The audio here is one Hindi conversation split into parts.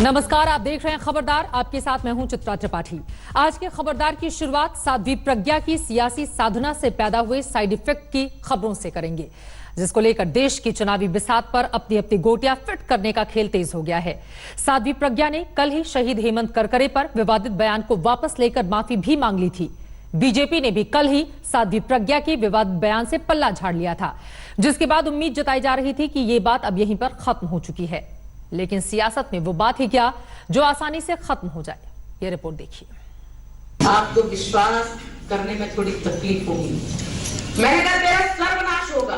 नमस्कार, आप देख रहे हैं खबरदार। आपके साथ मैं हूं चित्रा त्रिपाठी। आज के खबरदार की शुरुआत साध्वी प्रज्ञा की सियासी साधना से पैदा हुए साइड इफेक्ट की खबरों से करेंगे, जिसको लेकर देश की चुनावी बिसात पर अपनी अपनी गोटियां फिट करने का खेल तेज हो गया है। साध्वी प्रज्ञा ने कल ही शहीद हेमंत करकरे पर विवादित बयान को वापस लेकर माफी भी मांग ली थी। बीजेपी ने भी कल ही साध्वी प्रज्ञा के विवादित बयान से पल्ला झाड़ लिया था, जिसके बाद उम्मीद जताई जा रही थी कि ये बात अब यहीं पर खत्म हो चुकी है। लेकिन सियासत में वो बात ही क्या जो आसानी से खत्म हो जाए। ये रिपोर्ट देखिए। आपको विश्वास करने में थोड़ी तकलीफ होगी। मैंने कहा तेरा सर्वनाश होगा।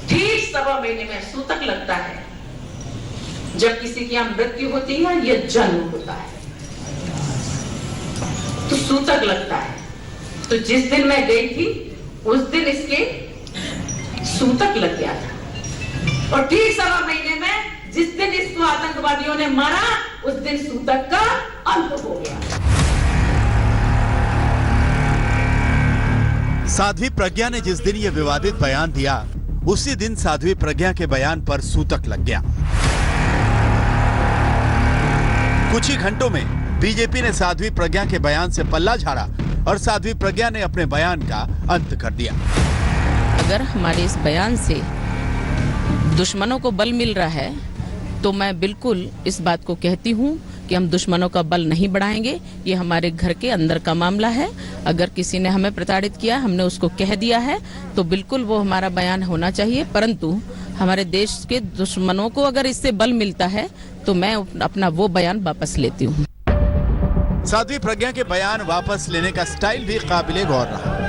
ठीक 1.25 महीने में सूतक लगता है। जब किसी की मृत्यु होती है या जन्म होता है तो सूतक लगता है। तो जिस दिन मैं गई थी उस दिन इसके सूतक लग गया था, और ठीक 1.25 महीने में जिस दिन इसको आतंकवादियों ने मारा उस दिन सूतक का अंत हो गया। साध्वी प्रज्ञा ने जिस दिन ये विवादित बयान दिया उसी दिन साध्वी प्रज्ञा के बयान पर सूतक लग गया। कुछ ही घंटों में बीजेपी ने साध्वी प्रज्ञा के बयान से पल्ला झाड़ा और साध्वी प्रज्ञा ने अपने बयान का अंत कर दिया। अगर हमारे इस बयान से दुश्मनों को बल मिल रहा है तो मैं बिल्कुल इस बात को कहती हूँ कि हम दुश्मनों का बल नहीं बढ़ाएंगे। ये हमारे घर के अंदर का मामला है। अगर किसी ने हमें प्रताड़ित किया, हमने उसको कह दिया है, तो बिल्कुल वो हमारा बयान होना चाहिए। परंतु हमारे देश के दुश्मनों को अगर इससे बल मिलता है तो मैं अपना वो बयान वापस लेती हूँ। साध्वी प्रज्ञा के बयान वापस लेने का स्टाइल भी काबिले गौर रहा।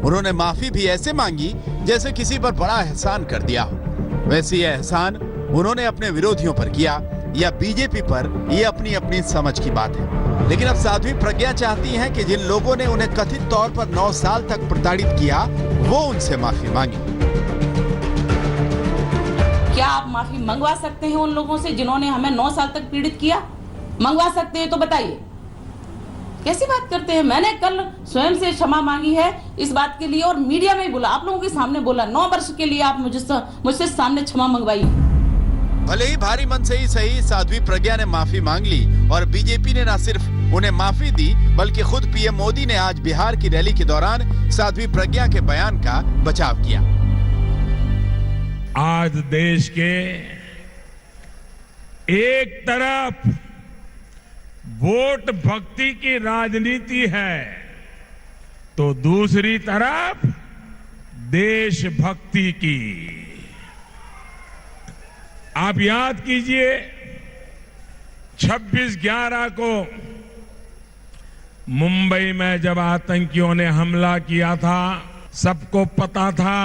उन्होंने माफी भी ऐसे मांगी जैसे किसी पर बड़ा एहसान कर दिया हो। वैसे यह एहसान उन्होंने अपने विरोधियों पर किया या बीजेपी पर, यह अपनी अपनी समझ की बात है। लेकिन अब साध्वी प्रज्ञा चाहती हैं कि जिन लोगों ने उन्हें कथित तौर पर 9 साल तक प्रताड़ित किया वो उनसे माफी मांगे। क्या आप माफी मंगवा सकते हैं उन लोगों से जिन्होंने हमें 9 साल तक पीड़ित किया? मंगवा सकते हैं तो बताइए, कैसी बात करते हैं? मैंने कल स्वयं से क्षमा मांगी है इस बात के लिए, और मीडिया में बोला, आप लोगों के सामने बोला। 9 वर्ष के लिए आप मुझसे सामने क्षमा मंगवाइए। भले ही भारी मन से ही सही, साध्वी प्रज्ञा ने माफी मांग ली और बीजेपी ने न सिर्फ उन्हें माफी दी बल्कि खुद पीएम मोदी ने आज बिहार की रैली के दौरान साध्वी प्रज्ञा के बयान का बचाव किया। आज देश के एक तरफ वोट भक्ति की राजनीति है तो दूसरी तरफ देशभक्ति की। आप याद कीजिए 26/11 को मुंबई में जब आतंकियों ने हमला किया था, सबको पता था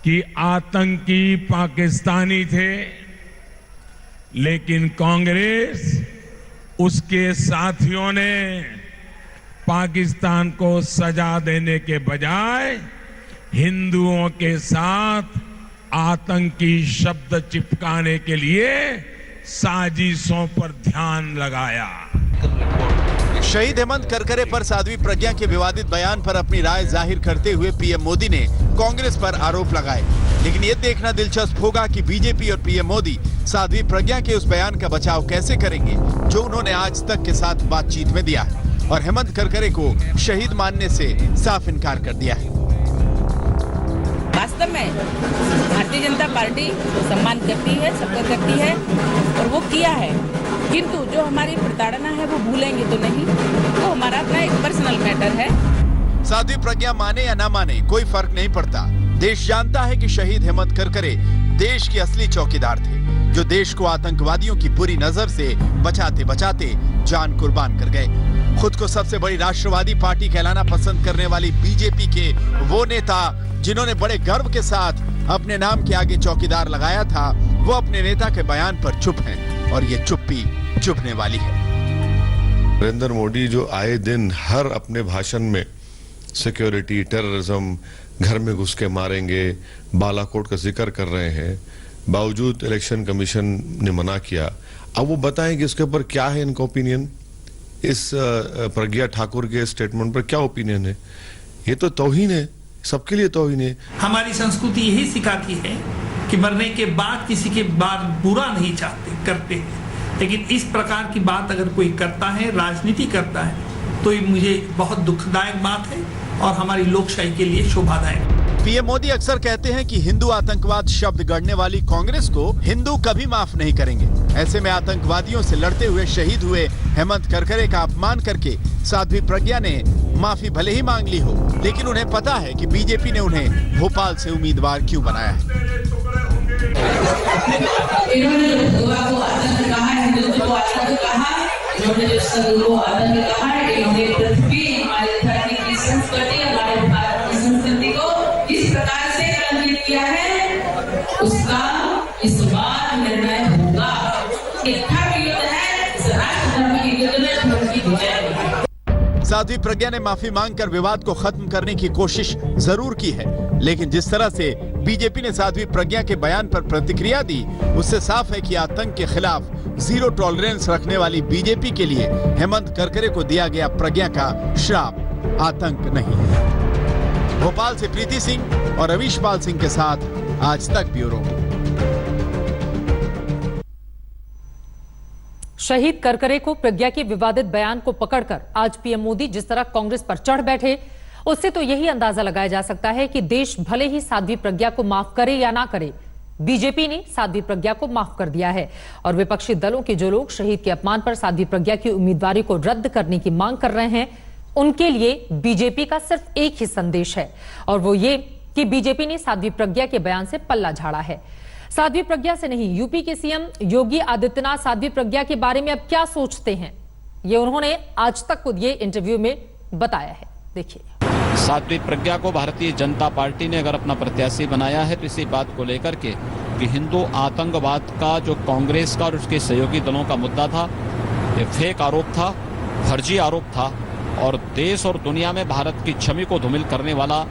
कि आतंकी पाकिस्तानी थे, लेकिन कांग्रेस उसके साथियों ने पाकिस्तान को सजा देने के बजाय हिंदुओं के साथ आतंकी शब्द चिपकाने के लिए साजिशों पर ध्यान लगाया। शहीद हेमंत करकरे पर साध्वी प्रज्ञा के विवादित बयान पर अपनी राय जाहिर करते हुए पीएम मोदी ने कांग्रेस पर आरोप लगाए। लेकिन ये देखना दिलचस्प होगा कि बीजेपी और पीएम मोदी साध्वी प्रज्ञा के उस बयान का बचाव कैसे करेंगे जो उन्होंने आज तक के साथ बातचीत में दिया है और हेमंत करकरे को शहीद मानने से साफ इनकार कर दिया है। वास्तव में भारतीय जनता पार्टी सम्मान करती है, सबका करती है, और वो किया है। किंतु जो हमारी प्रताड़ना है वो भूलेंगे तो नहीं, वो हमारा अपना एक पर्सनल मैटर है। साध्वी प्रज्ञा माने या ना माने कोई फर्क नहीं पड़ता। देश जानता है कि शहीद हेमंत करकरे देश के असली चौकीदार थे, जो देश को आतंकवादियों की बुरी नजर से बचाते बचाते जान कुर्बान कर गए। खुद को सबसे बड़ी राष्ट्रवादी पार्टी कहलाना पसंद करने वाली बीजेपी के वो नेता जिन्होंने बड़े गर्व के साथ अपने नाम के आगे चौकीदार लगाया था, वो अपने नेता के बयान पर चुप हैं और ये चुप्पी चुभने वाली है। नरेंद्र मोदी जो आए दिन हर अपने भाषण में सिक्योरिटी, टेररिज्म, घर में घुस के मारेंगे, बालाकोट का जिक्र कर रहे हैं, बावजूद इलेक्शन कमीशन ने मना किया। अब वो बताएं कि इसके ऊपर क्या है इनका ओपिनियन, इस प्रज्ञा ठाकुर के स्टेटमेंट पर क्या ओपिनियन है। ये तो तौहीन है, सबके लिए तौहीन है। हमारी संस्कृति यही सिखाती है कि मरने के बाद किसी के बाद बुरा नहीं चाहते करते हैं, लेकिन इस प्रकार की बात अगर कोई करता है, राजनीति करता है, तो ये मुझे बहुत दुखदायक बात है और हमारी लोकशाही के लिए शोभादायक। पीएम मोदी अक्सर कहते हैं कि हिंदू आतंकवाद शब्द गढ़ने वाली कांग्रेस को हिंदू कभी माफ नहीं करेंगे। ऐसे में आतंकवादियों से लड़ते हुए शहीद हुए हेमंत करकरे का अपमान करके साध्वी प्रज्ञा ने माफी भले ही मांग ली हो, लेकिन उन्हें पता है कि बीजेपी ने उन्हें भोपाल से उम्मीदवार क्यों बनाया है। इन्होंने जो को आतंक कहा, हिंदुत्व को आतंक कहा, इन्होंने जो संघ को आतंक कहा, इन्होंने पृथ्वी, हमारे धरती की संस्कृति, हमारे भारत की संस्कृति को इस प्रकार से कलंकित किया है, उसका इस बार निर्णय होगा। एक धर्म युद्ध है, इस राष्ट्र धर्म के युद्ध में धर्म की विजय होगी। साध्वी प्रज्ञा ने माफी मांगकर विवाद को खत्म करने की कोशिश जरूर की है, लेकिन जिस तरह से बीजेपी ने साध्वी प्रज्ञा के बयान पर प्रतिक्रिया दी, उससे साफ है कि आतंक के खिलाफ जीरो टॉलरेंस रखने वाली बीजेपी के लिए हेमंत करकरे को दिया गया प्रज्ञा का श्राप आतंक नहीं है। भोपाल से प्रीति सिंह और रवीश पाल सिंह के साथ आज तक ब्यूरो। शहीद करकरे को प्रज्ञा के विवादित बयान को पकड़कर आज पीएम मोदी जिस तरह कांग्रेस पर चढ़ बैठे, उससे तो यही अंदाजा लगाया जा सकता है कि देश भले ही साध्वी प्रज्ञा को माफ करे या ना करे, बीजेपी ने साध्वी प्रज्ञा को माफ कर दिया है। और विपक्षी दलों के जो लोग शहीद के अपमान पर साध्वी प्रज्ञा की उम्मीदवारी को रद्द करने की मांग कर रहे हैं, उनके लिए बीजेपी का सिर्फ एक ही संदेश है, और वो ये कि बीजेपी ने साध्वी प्रज्ञा के बयान से पल्ला झाड़ा है। साध्वी प्रज्ञा से नहीं, यूपी के सीएम योगी आदित्यनाथ साध्वी प्रज्ञा के बारे में अब क्या सोचते हैं, ये उन्होंने आज तक खुद ये इंटरव्यू में बताया है। देखिए, साध्वी प्रज्ञा को भारतीय जनता पार्टी ने अगर अपना प्रत्याशी बनाया है तो इसी बात को लेकर के कि हिंदू आतंकवाद का जो कांग्रेस का और उसके सहयोगी दलों का मुद्दा था, ये फेक आरोप था, फर्जी आरोप था और देश और दुनिया में भारत की छवि को धूमिल करने वाला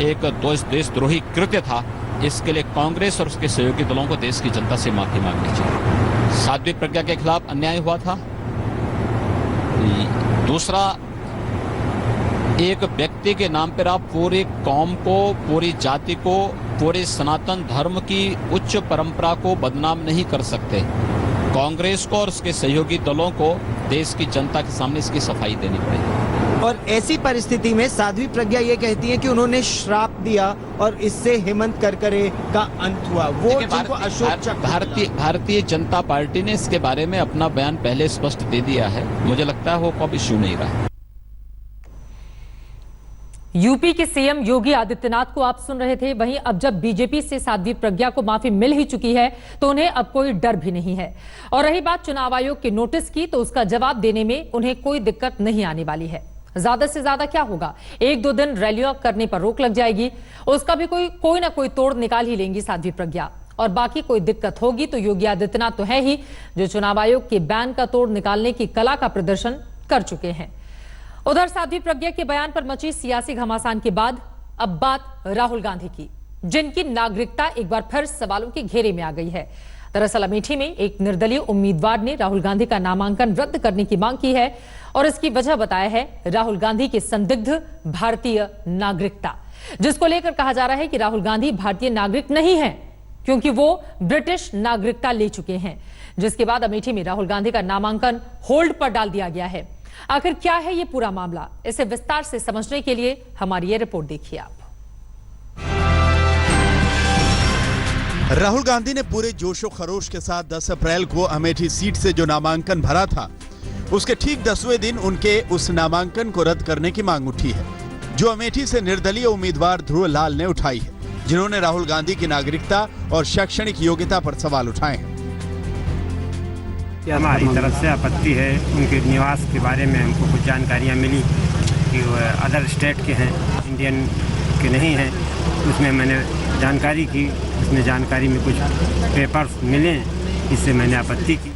एक देशद्रोही कृत्य था। इसके लिए कांग्रेस और उसके सहयोगी दलों को देश की जनता से माफी मांगनी चाहिए। साध्वी प्रज्ञा के खिलाफ अन्याय हुआ था। दूसरा, एक व्यक्ति के नाम पर आप पूरी कौम को, पूरी जाति को, पूरे सनातन धर्म की उच्च परंपरा को बदनाम नहीं कर सकते। कांग्रेस को और उसके सहयोगी दलों को देश की जनता के सामने इसकी सफाई देनी पड़ेगी। और ऐसी परिस्थिति में साध्वी प्रज्ञा ये कहती है कि उन्होंने श्राप दिया और इससे हेमंत करकरे का अंत हुआ। वो जिनको अशोक चक्र भारतीय जनता पार्टी ने इसके बारे में अपना बयान पहले स्पष्ट दे दिया है। मुझे लगता है वो कब इश्यू नहीं रहा। यूपी के सीएम योगी आदित्यनाथ को आप सुन रहे थे। वहीं अब जब बीजेपी से साध्वी प्रज्ञा को माफी मिल ही चुकी है तो उन्हें अब कोई डर भी नहीं है। और रही बात चुनाव आयोग के नोटिस की, तो उसका जवाब देने में उन्हें कोई दिक्कत नहीं आने वाली है। ज्यादा से ज्यादा क्या होगा, 1-2 दिन रैलियां करने पर रोक लग जाएगी, उसका भी कोई ना कोई तोड़ निकाल ही लेंगी साध्वी प्रज्ञा। और बाकी कोई दिक्कत होगी तो योगी आदित्यनाथ तो है ही, जो चुनाव आयोग के बैन का तोड़ निकालने की कला का प्रदर्शन कर चुके हैं। उधर साध्वी प्रज्ञा के बयान पर मची सियासी घमासान के बाद अब बात राहुल गांधी की, जिनकी नागरिकता एक बार फिर सवालों के घेरे में आ गई है। दरअसल अमेठी में एक निर्दलीय उम्मीदवार ने राहुल गांधी का नामांकन रद्द करने की मांग की है और इसकी वजह बताया है राहुल गांधी की संदिग्ध भारतीय नागरिकता, जिसको लेकर कहा जा रहा है कि राहुल गांधी भारतीय नागरिक नहीं है क्योंकि वो ब्रिटिश नागरिकता ले चुके हैं। जिसके बाद अमेठी में राहुल गांधी का नामांकन होल्ड पर डाल दिया गया है। आखिर क्या है ये पूरा मामला, इसे विस्तार से समझने के लिए हमारी ये रिपोर्ट देखिए आप। राहुल गांधी ने पूरे जोशो खरोश के साथ 10 अप्रैल को अमेठी सीट से जो नामांकन भरा था, उसके ठीक 10वें दिन उनके उस नामांकन को रद्द करने की मांग उठी है, जो अमेठी से निर्दलीय उम्मीदवार ध्रुव लाल ने उठाई है, जिन्होंने राहुल गांधी की नागरिकता और शैक्षणिक योग्यता पर सवाल उठाए हैं। हमारी तरफ से आपत्ति है, उनके निवास के बारे में हमको कुछ जानकारियाँ मिली कि वो अदर स्टेट के हैं, इंडियन के नहीं हैं। उसमें मैंने जानकारी की, उसमें जानकारी में कुछ पेपर्स मिले, इससे मैंने आपत्ति की।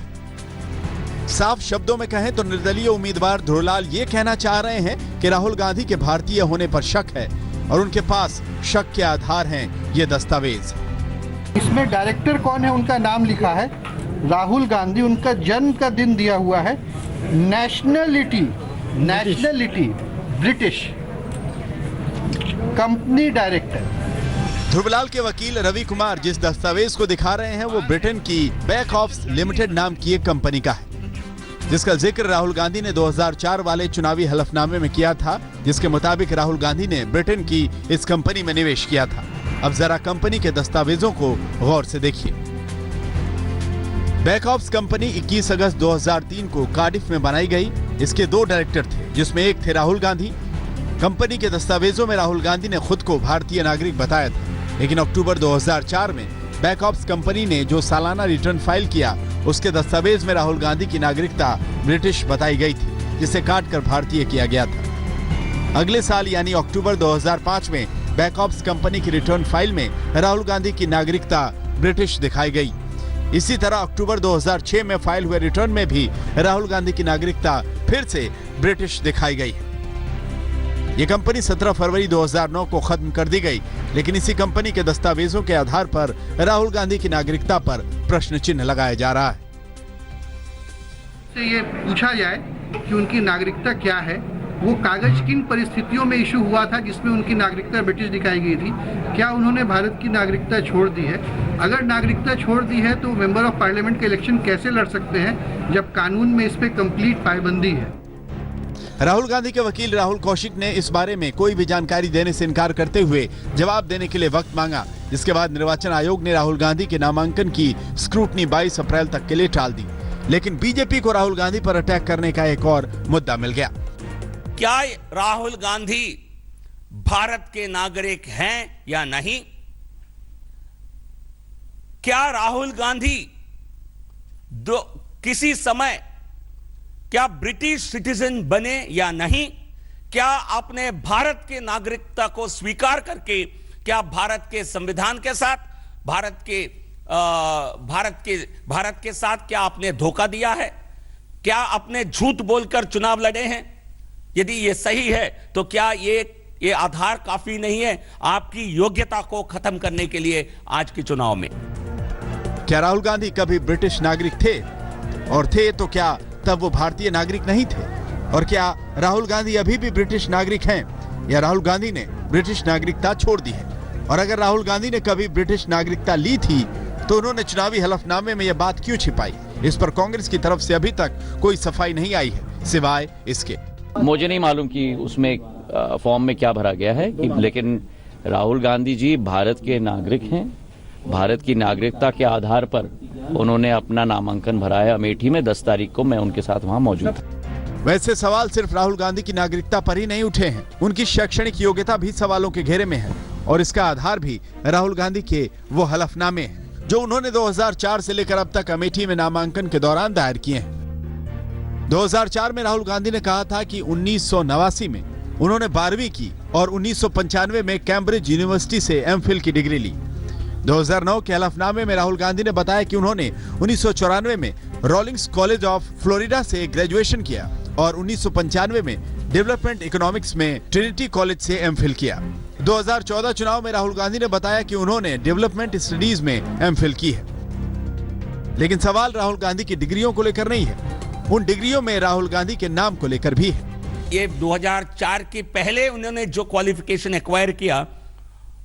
साफ शब्दों में कहें तो निर्दलीय उम्मीदवार ध्रुवलाल ये कहना चाह रहे हैं कि राहुल गांधी के भारतीय होने पर शक है और उनके पास शक के आधार हैं ये दस्तावेज। इसमें डायरेक्टर कौन है, उनका नाम लिखा है राहुल गांधी, उनका जन्म का दिन दिया हुआ है, nationality British, company director. Dhruvlal के वकील रवि कुमार जिस दस्तावेज को दिखा रहे हैं वो ब्रिटेन की बैकऑप्स लिमिटेड नाम की एक कंपनी का है, जिसका जिक्र राहुल गांधी ने 2004 वाले चुनावी हलफनामे में किया था, जिसके मुताबिक राहुल गांधी ने ब्रिटेन की इस कंपनी में निवेश किया था। अब जरा कंपनी के दस्तावेजों को गौर से देखिए। बैकऑप्स कंपनी 21 अगस्त 2003 को कार्डिफ में बनाई गई। इसके 2 डायरेक्टर थे, जिसमें एक थे राहुल गांधी। कंपनी के दस्तावेजों में राहुल गांधी ने खुद को भारतीय नागरिक बताया था, लेकिन अक्टूबर 2004 में बैकऑप्स कंपनी ने जो सालाना रिटर्न फाइल किया, उसके दस्तावेज में राहुल गांधी की नागरिकता ब्रिटिश बताई गई थी, जिसे काटकर भारतीय किया गया था। अगले साल यानी अक्टूबर 2005 में बैकऑप्स कंपनी की रिटर्न फाइल में राहुल गांधी की नागरिकता ब्रिटिश दिखाई गई। इसी तरह अक्टूबर 2006 में फाइल हुए रिटर्न में भी राहुल गांधी की नागरिकता फिर से ब्रिटिश दिखाई गई। ये कंपनी 17 फरवरी 2009 को खत्म कर दी गई, लेकिन इसी कंपनी के दस्तावेजों के आधार पर राहुल गांधी की नागरिकता पर प्रश्न चिन्ह लगाया जा रहा है। से ये पूछा जाए कि उनकी नागरिकता क्या है, वो कागज किन परिस्थितियों में इशू हुआ था जिसमें उनकी नागरिकता ब्रिटिश दिखाई गई थी, क्या उन्होंने भारत की नागरिकता छोड़ दी है, अगर नागरिकता छोड़ दी है तो मेंबर ऑफ पार्लियामेंट के इलेक्शन कैसे लड़ सकते हैं जब कानून में इस पे कंप्लीट पाबंदी है। राहुल गांधी के वकील राहुल कौशिक ने इस बारे में कोई भी जानकारी देने से इनकार करते हुए जवाब देने के लिए वक्त मांगा, जिसके बाद निर्वाचन आयोग ने राहुल गांधी के नामांकन की स्क्रूटनी 22 अप्रैल तक के लिए टाल दी। लेकिन बीजेपी को राहुल गांधी पर अटैक करने का एक और मुद्दा मिल गया। क्या राहुल गांधी भारत के नागरिक हैं या नहीं? क्या राहुल गांधी किसी समय क्या ब्रिटिश सिटीजन बने या नहीं? क्या आपने भारत के नागरिकता को स्वीकार करके क्या भारत के संविधान के साथ भारत के साथ क्या आपने धोखा दिया है? क्या आपने झूठ बोलकर चुनाव लड़े हैं? यदि ये सही है तो क्या ये आधार काफी नहीं है आपकी योग्यता को खत्म करने के लिए आज के चुनाव में? क्या राहुल गांधी कभी ब्रिटिश नागरिक थे, और थे तो क्या तब वो भारतीय नागरिक नहीं थे? और क्या राहुल गांधी अभी भी ब्रिटिश नागरिक हैं, या राहुल गांधी ने ब्रिटिश नागरिकता छोड़ दी है? और अगर राहुल गांधी ने कभी ब्रिटिश नागरिकता ली थी तो उन्होंने चुनावी हलफनामे में यह बात क्यों छिपाई? इस पर कांग्रेस की तरफ से अभी तक कोई सफाई नहीं आई है, सिवाय इसके। मुझे नहीं मालूम कि उसमें फॉर्म में क्या भरा गया है लेकिन राहुल गांधी जी भारत के नागरिक हैं। भारत की नागरिकता के आधार पर उन्होंने अपना नामांकन भरा है अमेठी में। 10 तारीख को मैं उनके साथ वहां मौजूद था। वैसे सवाल सिर्फ राहुल गांधी की नागरिकता पर ही नहीं उठे हैं, उनकी शैक्षणिक योग्यता भी सवालों के घेरे में है, और इसका आधार भी राहुल गांधी के वो हलफनामे हैं जो उन्होंने 2004 से लेकर अब तक अमेठी में नामांकन के दौरान दायर किए हैं। 2004 में राहुल गांधी ने कहा था कि 1989 में उन्होंने 12वीं की और 1995 में कैम्ब्रिज यूनिवर्सिटी से एमफिल की डिग्री ली। 2009 के हलफनामे में राहुल गांधी ने बताया कि उन्होंने 1994 में रॉलिंग्स कॉलेज ऑफ फ्लोरिडा से ग्रेजुएशन किया और 1995 में डेवलपमेंट इकोनॉमिक्स में ट्रिनिटी कॉलेज से एमफिल किया। 2014 चुनाव में राहुल गांधी ने बताया कि उन्होंने डेवलपमेंट स्टडीज में एमफिल की है। लेकिन सवाल राहुल गांधी की डिग्रियों को लेकर नहीं है, उन डिग्रियों में राहुल गांधी के नाम को लेकर भी है। ये 2004 के पहले उन्होंने जो क्वालिफिकेशन एक्वायर किया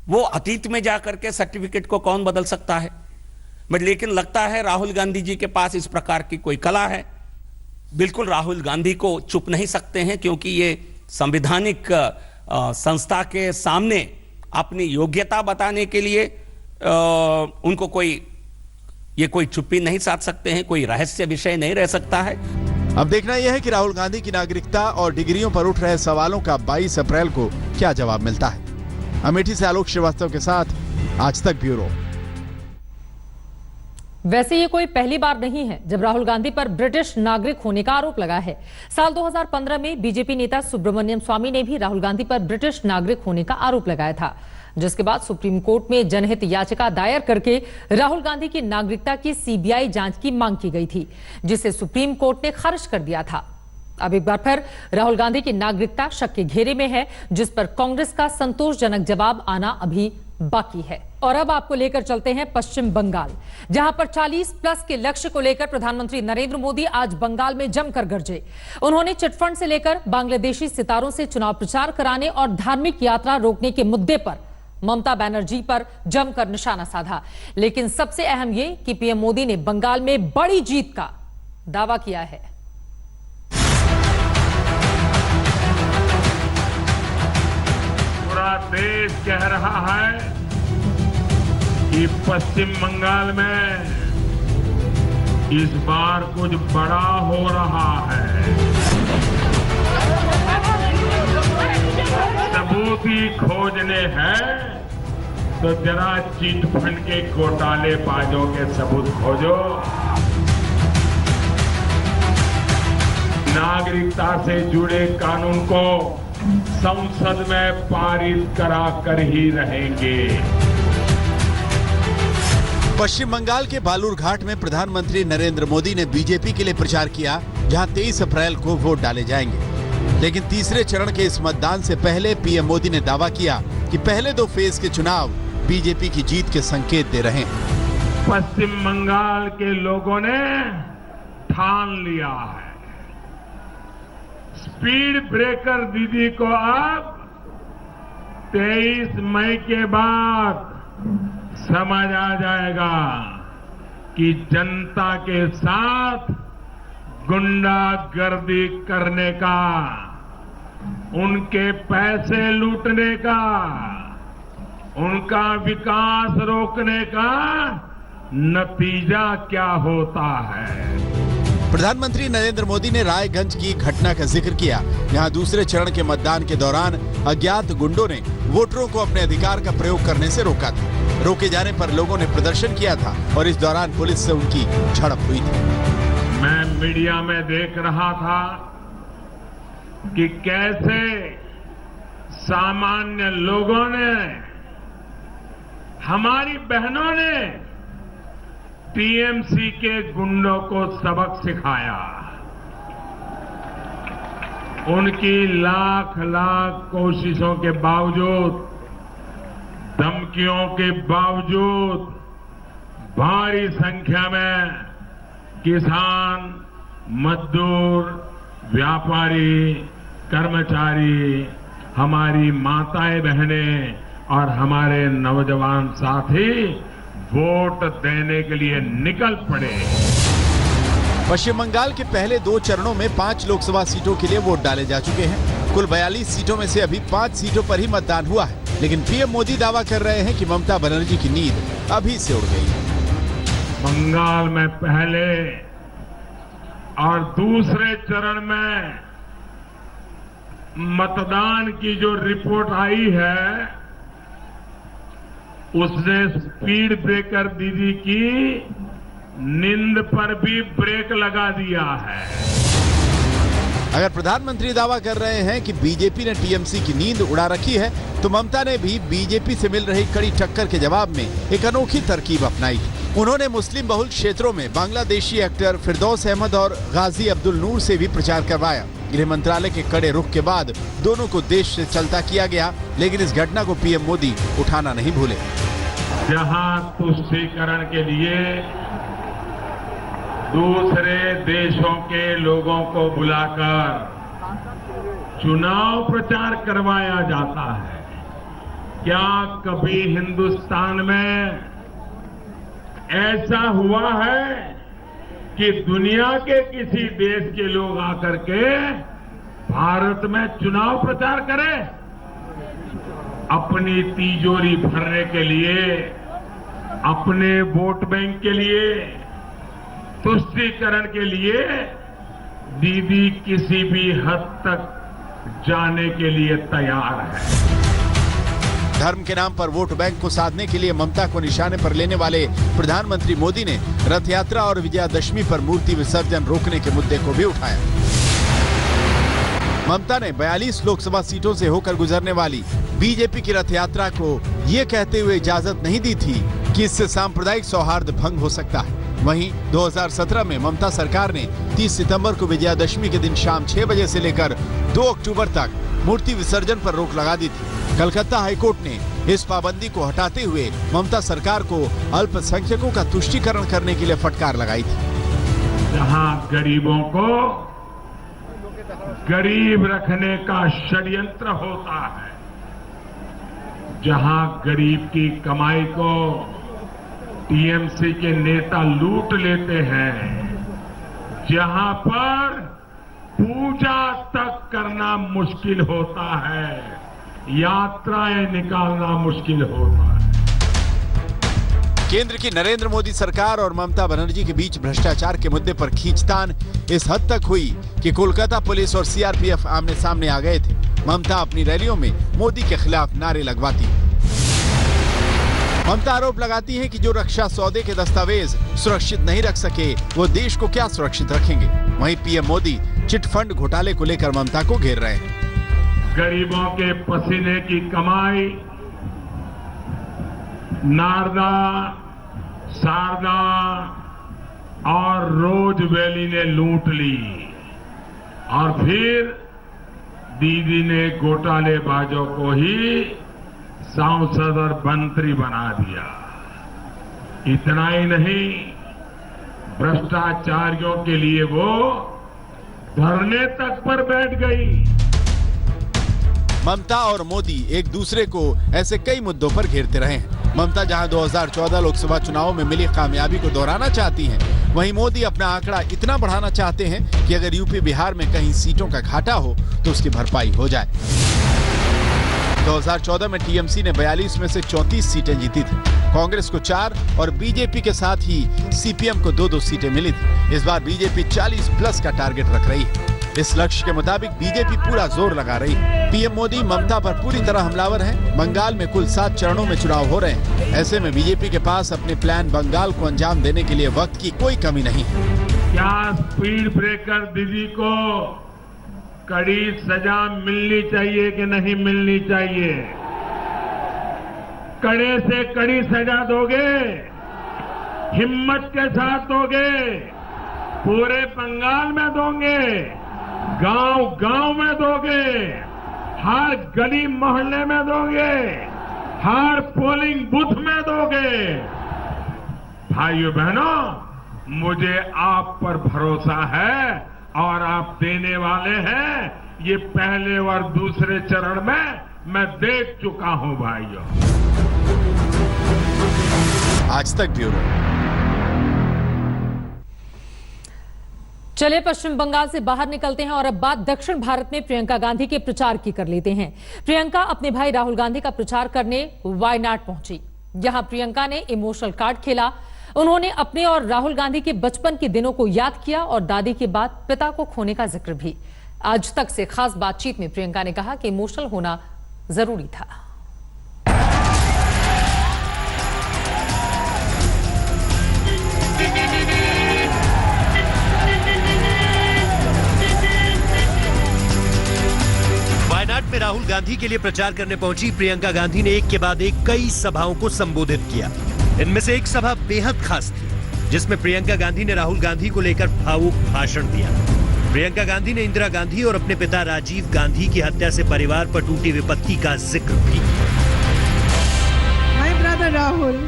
वो अतीत में जाकर के सर्टिफिकेट को कौन बदल सकता है? बट लेकिन लगता है राहुल गांधी जी के पास इस प्रकार की कोई कला है। बिल्कुल राहुल गांधी को चुप नहीं सकते हैं, क्योंकि ये संवैधानिक संस्था के सामने अपनी योग्यता बताने के लिए उनको कोई चुप्पी नहीं साध सकते हैं, कोई रहस्य विषय नहीं रह सकता है। अब देखना यह है कि राहुल गांधी की नागरिकता और डिग्रियों पर उठ रहे सवालों का 22 अप्रैल को क्या जवाब मिलता है। अमेठी से आलोक श्रीवास्तव के साथ आज तक ब्यूरो। वैसे ये कोई पहली बार नहीं है जब राहुल गांधी पर ब्रिटिश नागरिक होने का आरोप लगा है। साल 2015 में बीजेपी नेता सुब्रमण्यम स्वामी ने भी राहुल गांधी पर ब्रिटिश नागरिक होने का आरोप लगाया था, जिसके बाद सुप्रीम कोर्ट में जनहित याचिका दायर करके राहुल गांधी की नागरिकता की सीबीआई जांच की मांग की गई थी, जिसे सुप्रीम कोर्ट ने खारिज कर दिया था। अब एक बार फिर राहुल गांधी की नागरिकता शक के घेरे में है, जिस पर कांग्रेस का संतोषजनक जवाब आना अभी बाकी है। और अब आपको लेकर चलते हैं पश्चिम बंगाल, जहां पर 40+ के लक्ष्य को लेकर प्रधानमंत्री नरेंद्र मोदी आज बंगाल में जमकर गरजे। उन्होंने चिटफंड से लेकर बांग्लादेशी सितारों से चुनाव प्रचार कराने और धार्मिक यात्रा रोकने के मुद्दे पर ममता बनर्जी पर जमकर निशाना साधा। लेकिन सबसे अहम ये कि पीएम मोदी ने बंगाल में बड़ी जीत का दावा किया है। पूरा देश कह रहा है कि पश्चिम बंगाल में इस बार कुछ बड़ा हो रहा है। सबूत ही खोजने हैं तो जरा चिट फंड के घोटालेबाजों के सबूत खोजो। नागरिकता से जुड़े कानून को संसद में पारित करा कर ही रहेंगे। पश्चिम बंगाल के बालूरघाट में प्रधानमंत्री नरेंद्र मोदी ने बीजेपी के लिए प्रचार किया, जहां 23 अप्रैल को वोट डाले जाएंगे। लेकिन तीसरे चरण के इस मतदान से पहले पीएम मोदी ने दावा किया कि पहले 2 फेज के चुनाव बीजेपी की जीत के संकेत दे रहे हैं। पश्चिम बंगाल के लोगों ने ठान लिया है, स्पीड ब्रेकर दीदी को अब 23 मई के बाद समझ आ जाएगा कि जनता के साथ गुंडागर्दी करने का, उनके पैसे लूटने का, उनका विकास रोकने का नतीजा क्या होता है। प्रधानमंत्री नरेंद्र मोदी ने रायगंज की घटना का जिक्र किया, जहां दूसरे चरण के मतदान के दौरान अज्ञात गुंडों ने वोटरों को अपने अधिकार का प्रयोग करने से रोका था। रोके जाने पर लोगों ने प्रदर्शन किया था और इस दौरान पुलिस से उनकी झड़प हुई थी। मैं मीडिया में देख रहा था कि कैसे सामान्य लोगों ने, हमारी बहनों ने टीएमसी के गुंडों को सबक सिखाया। उनकी लाख कोशिशों के बावजूद, धमकियों के बावजूद भारी संख्या में किसान, मजदूर, व्यापारी, कर्मचारी, हमारी माताएं बहनें और हमारे नौजवान साथी वोट देने के लिए निकल पड़े। पश्चिम बंगाल के पहले 2 चरणों में 5 लोकसभा सीटों के लिए वोट डाले जा चुके हैं। कुल 42 सीटों में से अभी 5 सीटों पर ही मतदान हुआ है। लेकिन पीएम मोदी दावा कर रहे हैं कि ममता बनर्जी की नींद अभी से उड़ गई है। बंगाल में पहले और दूसरे चरण में मतदान की जो रिपोर्ट आई है, उसने स्पीड ब्रेकर दीदी की नींद पर भी ब्रेक लगा दिया है। अगर प्रधानमंत्री दावा कर रहे हैं कि बीजेपी ने टीएमसी की नींद उड़ा रखी है, तो ममता ने भी बीजेपी से मिल रही कड़ी टक्कर के जवाब में एक अनोखी तरकीब अपनाई। उन्होंने मुस्लिम बहुल क्षेत्रों में बांग्लादेशी एक्टर फिरदौस अहमद और गाजी अब्दुल नूर से भी प्रचार करवाया। गृह मंत्रालय के कड़े रुख के बाद दोनों को देश से चलता किया गया, लेकिन इस घटना को पीएम मोदी उठाना नहीं भूले। जहां तुष्टीकरण के लिए दूसरे देशों के लोगों को बुलाकर चुनाव प्रचार करवाया जाता है, क्या कभी हिंदुस्तान में ऐसा हुआ है कि दुनिया के किसी देश के लोग आकर के भारत में चुनाव प्रचार करें? अपनी तिजोरी भरने के लिए, अपने वोट बैंक के लिए, तुष्टीकरण के लिए दीदी किसी भी हद तक जाने के लिए तैयार है। धर्म के नाम पर वोट बैंक को साधने के लिए ममता को निशाने पर लेने वाले प्रधानमंत्री मोदी ने रथ यात्रा और विजयादशमी पर मूर्ति विसर्जन रोकने के मुद्दे को भी उठाया। ममता ने 42 लोकसभा सीटों से होकर गुजरने वाली बीजेपी की रथ यात्रा को ये कहते हुए इजाजत नहीं दी थी कि इससे सांप्रदायिक सौहार्द भंग हो सकता है। वहीं 2017 में ममता सरकार ने 30 सितंबर को विजयादशमी के दिन शाम 6 बजे से लेकर 2 अक्टूबर तक मूर्ति विसर्जन पर रोक लगा दी थी। कलकत्ता हाईकोर्ट ने इस पाबंदी को हटाते हुए ममता सरकार को अल्पसंख्यकों का तुष्टीकरण करने के लिए फटकार लगाई थी। जहां गरीबों को गरीब रखने का षड्यंत्र होता है, जहां गरीब की कमाई को टीएमसी के नेता लूट लेते हैं, जहां पर पूजा तक करना मुश्किल होता है, यात्राएं निकालना मुश्किल होता है। केंद्र की नरेंद्र मोदी सरकार और ममता बनर्जी के बीच भ्रष्टाचार के मुद्दे पर खींचतान इस हद तक हुई कि कोलकाता पुलिस और सीआरपीएफ आमने सामने आ गए थे। ममता अपनी रैलियों में मोदी के खिलाफ नारे लगवाती। ममता आरोप लगाती है कि जो रक्षा सौदे के दस्तावेज सुरक्षित नहीं रख सके, वो देश को क्या सुरक्षित रखेंगे। वहीं पीएम मोदी चिट फंड घोटाले को लेकर ममता को घेर रहे हैं। गरीबों के पसीने की कमाई नारदा, शारदा और रोज वैली ने लूट ली और फिर दीदी ने घोटालेबाजों को ही सांसद और मंत्री बना दिया। इतना ही नहीं, भ्रष्टाचारियों के लिए वो धरने तक पर बैठ गई। ममता और मोदी एक दूसरे को ऐसे कई मुद्दों पर घेरते रहे हैं। ममता जहां 2014 लोकसभा चुनाव में मिली कामयाबी को दोहराना चाहती हैं, वहीं मोदी अपना आंकड़ा इतना बढ़ाना चाहते हैं कि अगर यूपी बिहार में कहीं सीटों का घाटा हो तो उसकी भरपाई हो जाए। 2014 में टीएमसी ने 42 में से 34 सीटें जीती थी। कांग्रेस को 4 और बीजेपी के साथ ही सीपीएम को 2-2 सीटें मिली थी। इस बार बीजेपी 40+ का टारगेट रख रही है। इस लक्ष्य के मुताबिक बीजेपी पूरा जोर लगा रही है। पीएम मोदी ममता पर पूरी तरह हमलावर हैं। बंगाल में कुल 7 चरणों में चुनाव हो रहे हैं। ऐसे में बीजेपी के पास अपने प्लान बंगाल को अंजाम देने के लिए वक्त की कोई कमी नहीं है। क्या स्पीड ब्रेकर दीदी को कड़ी सजा मिलनी चाहिए कि नहीं मिलनी चाहिए? कड़े से कड़ी सजा दोगे? हिम्मत के साथ दोगे? पूरे बंगाल में दोगे? गांव-गांव में दोगे? हर गली मोहल्ले में दोगे? हर पोलिंग बूथ में दोगे? भाइयों बहनों, मुझे आप पर भरोसा है और आप देने वाले हैं। ये पहले और दूसरे चरण में मैं देख चुका हूं भाइयों। आज तक ब्यूरो। चलिए पश्चिम बंगाल से बाहर निकलते हैं और अब बात दक्षिण भारत में प्रियंका गांधी के प्रचार की कर लेते हैं। प्रियंका अपने भाई राहुल गांधी का प्रचार करने वायनाड पहुंची। यहां प्रियंका ने इमोशनल कार्ड खेला। उन्होंने अपने और राहुल गांधी के बचपन के दिनों को याद किया और दादी के बाद पिता को खोने का जिक्र भी। आज तक से खास बातचीत में प्रियंका ने कहा कि इमोशनल होना जरूरी था। वायनाड में राहुल गांधी के लिए प्रचार करने पहुंची प्रियंका गांधी ने एक के बाद एक कई सभाओं को संबोधित किया। इनमें से एक सभा बेहद खास थी, जिसमें प्रियंका गांधी ने राहुल गांधी को लेकर भावुक भाषण दिया। प्रियंका गांधी ने इंदिरा गांधी और अपने पिता राजीव गांधी की हत्या से परिवार पर टूटी विपत्ति का जिक्र भी किया। My brother Rahul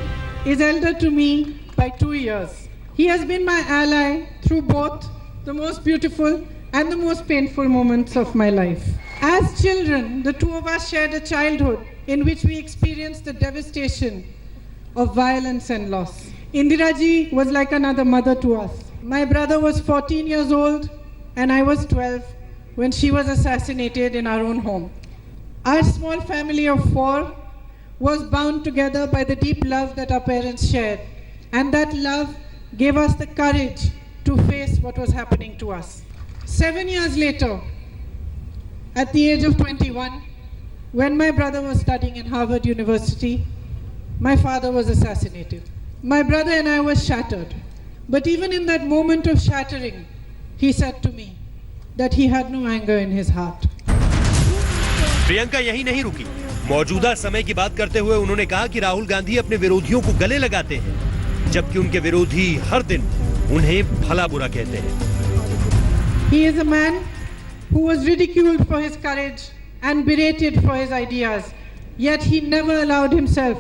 is elder to me by 2 years. He has been my ally through both the most beautiful and the most painful moments of my life. As children, the two of us shared a childhood in which we experienced the devastation of violence and loss. Indira ji was like another mother to us. My brother was 14 years old and I was 12 when she was assassinated in our own home. Our small family of 4 was bound together by the deep love that our parents shared, and that love gave us the courage to face what was happening to us. 7 years later, at the age of 21, when my brother was studying in Harvard University, my father was assassinated. My brother and I were shattered. But even in that moment of shattering, he said to me that he had no anger in his heart. Priyanka यही नहीं रुकी। मौजूदा समय की बात करते हुए उन्होंने कहा कि राहुल गांधी अपने विरोधियों को गले लगाते हैं, जबकि उनके विरोधी हर दिन उन्हें भला बुरा कहते हैं। He is a man who was ridiculed for his courage and berated for his ideas, yet he never allowed himself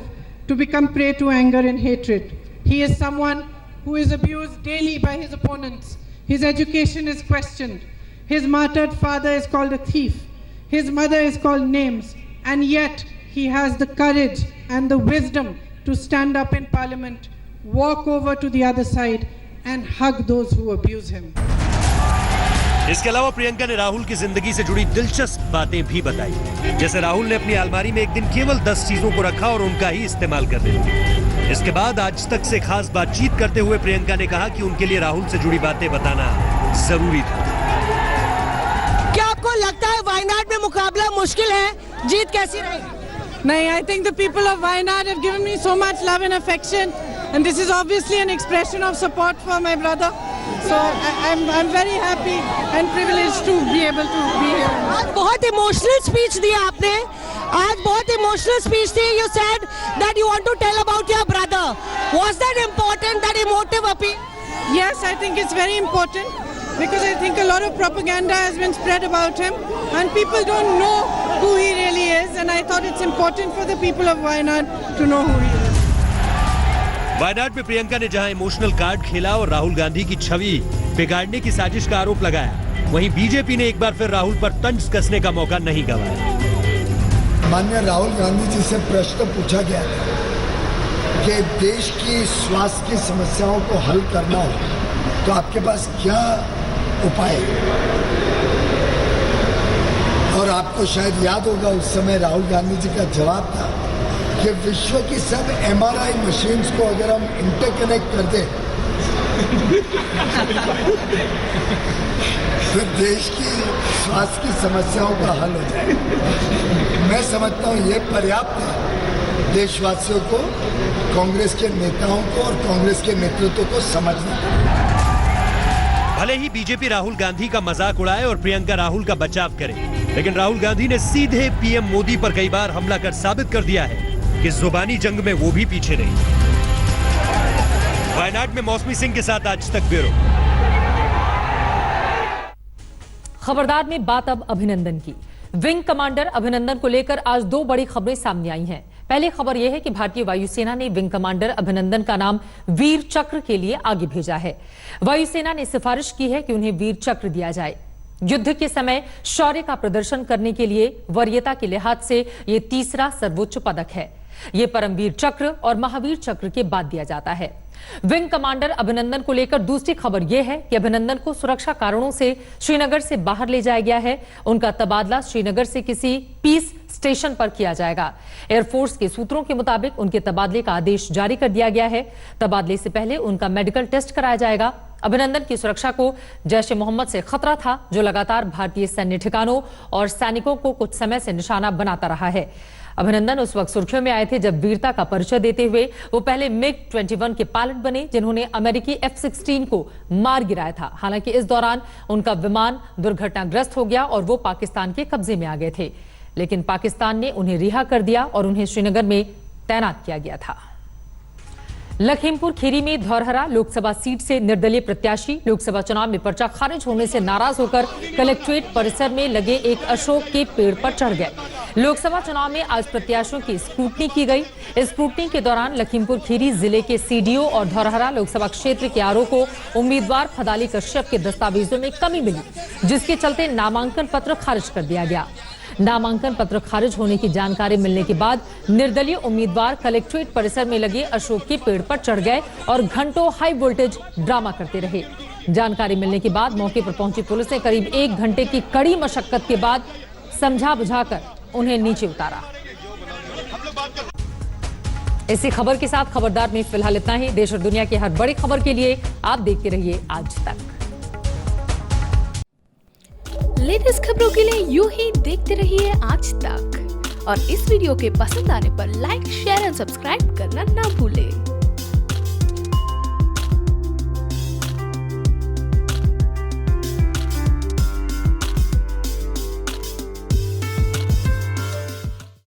to become prey to anger and hatred. He is someone who is abused daily by his opponents. His education is questioned. His martyred father is called a thief. His mother is called names. And yet he has the courage and the wisdom to stand up in parliament, walk over to the other side and hug those who abuse him. इसके अलावा प्रियंका ने राहुल की जिंदगी से जुड़ी दिलचस्प बातें भी बताई, जैसे राहुल ने अपनी अलमारी में एक दिन केवल 10 चीजों को रखा और उनका ही इस्तेमाल करने लगे। इसके बाद आज तक से खास बातचीत करते हुए प्रियंका ने कहा कि उनके लिए राहुल से जुड़ी बातें बताना जरूरी था। क्या आपको लगता है वायनाड में मुकाबला मुश्किल है? जीत कैसी रहेगी? नहीं, I think the people of Wayanad have given me so much love and affection, and this is obviously an expression of support for my brother. So I'm very happy and privileged to be able to be here. आज बहुत इमोशनल स्पीच दिया आपने, आज बहुत इमोशनल स्पीच थी. You said that you want to tell about your brother. Was that important, that emotive appeal? Yes, I think it's very important because I think a lot of propaganda has been spread about him and people don't know who he really is, and I thought it's important for the people of Wayanad to know who he is. Wayanad में प्रियंका ने जहां इमोशनल कार्ड खेला और राहुल गांधी की छवि बिगाड़ने की साजिश का आरोप लगाया, वहीं बीजेपी ने एक बार फिर राहुल पर तंज कसने का मौका नहीं गंवाया। माननीय राहुल गांधी जी से प्रश्न पूछा गया था कि देश की स्वास्थ्य की समस्याओं को हल करना हो तो आपके पास क्या उपाय है, और आपको शायद याद होगा उस समय राहुल गांधी जी का जवाब था कि विश्व की सब MRI मशीन्स को अगर हम इंटरकनेक्ट कर दें तो देश की स्वास्थ्य की समस्याओं का हल हो जाए। मैं समझता हूँ ये पर्याप्त है देशवासियों को, कांग्रेस के नेताओं को और कांग्रेस के नेतृत्व को समझना। भले ही बीजेपी राहुल गांधी का मजाक उड़ाए और प्रियंका राहुल का बचाव करे, लेकिन राहुल गांधी ने सीधे पीएम मोदी पर कई बार हमला कर साबित कर दिया है कि जुबानी जंग में वो भी पीछे नहीं। वायनाड में मौसमी सिंह के साथ आज तक ब्यूरो। खबरदार में बात अब अभिनंदन की। विंग कमांडर अभिनंदन को लेकर आज दो बड़ी खबरें सामने आई हैं। पहली खबर यह है कि भारतीय वायुसेना ने विंग कमांडर अभिनंदन का नाम वीर चक्र के लिए आगे भेजा है। वायुसेना ने सिफारिश की है कि उन्हें वीर चक्र दिया जाए। युद्ध के समय शौर्य का प्रदर्शन करने के लिए वरीयता के लिहाज से यह तीसरा सर्वोच्च पदक है। यह परमवीर चक्र और महावीर चक्र के बाद दिया जाता है। विंग कमांडर अभिनंदन को लेकर दूसरी खबर यह है कि अभिनंदन को सुरक्षा कारणों से श्रीनगर से बाहर ले जाया गया है। उनका तबादला श्रीनगर से किसी पीस स्टेशन पर किया जाएगा। एयरफोर्स के सूत्रों के मुताबिक उनके तबादले का आदेश जारी कर दिया गया है। तबादले से पहले उनका मेडिकल टेस्ट कराया जाएगा। अभिनंदन की सुरक्षा को जैश ए मोहम्मद से खतरा था, जो लगातार भारतीय सैन्य ठिकानों और सैनिकों को कुछ समय से निशाना बनाता रहा है। अभिनंदन उस वक्त सुर्खियों में आए थे जब वीरता का परिचय देते हुए वो पहले MiG-21 के पायलट बने, जिन्होंने अमेरिकी F-16 को मार गिराया था। हालांकि इस दौरान उनका विमान दुर्घटनाग्रस्त हो गया और वो पाकिस्तान के कब्जे में आ गए थे, लेकिन पाकिस्तान ने उन्हें रिहा कर दिया और उन्हें श्रीनगर में तैनात किया गया था। लखीमपुर खीरी में धौरहरा लोकसभा सीट से निर्दलीय प्रत्याशी लोकसभा चुनाव में पर्चा खारिज होने से नाराज होकर कलेक्ट्रेट परिसर में लगे एक अशोक के पेड़ पर चढ़ गए। लोकसभा चुनाव में आज प्रत्याशियों की स्क्रूटनी की गई। इस स्क्रूटनी के दौरान लखीमपुर खीरी जिले के CDO और धौरहरा लोकसभा क्षेत्र के आरओ को उम्मीदवार फदाली कश्यप के दस्तावेजों में कमी मिली, जिसके चलते नामांकन पत्र खारिज कर दिया गया। नामांकन पत्र खारिज होने की जानकारी मिलने के बाद निर्दलीय उम्मीदवार कलेक्ट्रेट परिसर में लगे अशोक के पेड़ पर चढ़ गए और घंटों हाई वोल्टेज ड्रामा करते रहे। जानकारी मिलने के बाद मौके पर पहुंची पुलिस ने करीब 1 घंटे की कड़ी मशक्कत के बाद समझा बुझाकर उन्हें नीचे उतारा। इसी खबर के साथ खबरदार में फिलहाल इतना ही। देश और दुनिया की हर बड़ी खबर के लिए आप देखते रहिए आज तक। लेटेस्ट खबरों के लिए यूं ही देखते रहिए आज तक, और इस वीडियो के पसंद आने पर लाइक, शेयर एंड सब्सक्राइब करना ना भूलें।